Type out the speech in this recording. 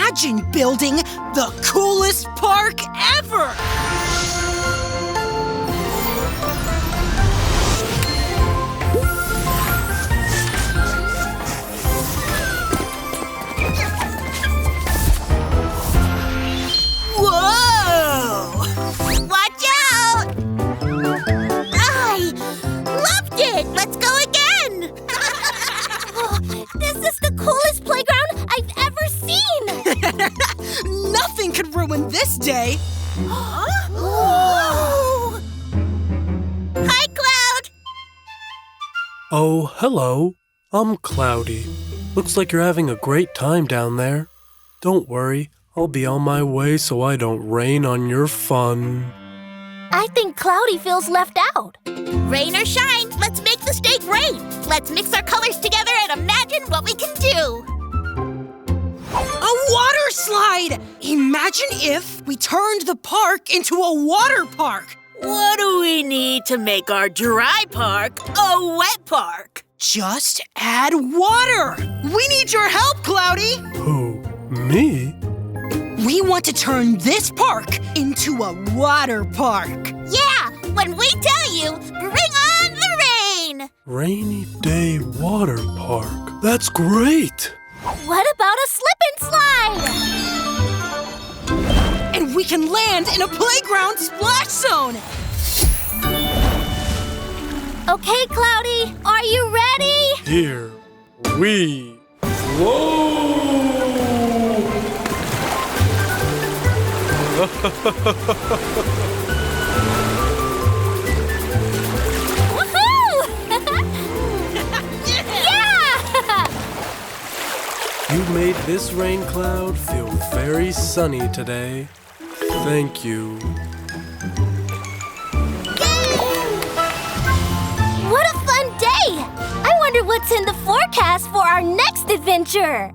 Imagine building the coolest park ever! Whoa! Watch out! I loved it! Let's go again! Oh, this is the coolest playground I've ever seen! Nothing could ruin this day! Whoa! Hi, Cloud! Oh, hello. I'm Cloudy. Looks like you're having a great time down there. Don't worry, I'll be on my way so I don't rain on your fun. I think Cloudy feels left out. Rain or shine, let's make the stage rain. Let's mix our colors together and imagine what we can do. A water slide! Imagine if we turned the park into a water park. What do we need to make our dry park a wet park? Just add water. We need your help, Cloudy. Who, me? We want to turn this park into a water park. Yeah, when we tell you, bring on the rain! Rainy day water park. That's great! What about a slip and slide? And we can land in a playground splash zone. Okay, Cloudy, are you ready? Here we flow! Woohoo! Yeah! You made this rain cloud feel very sunny today. Thank you. What a fun day! I wonder what's in the forecast for our next adventure.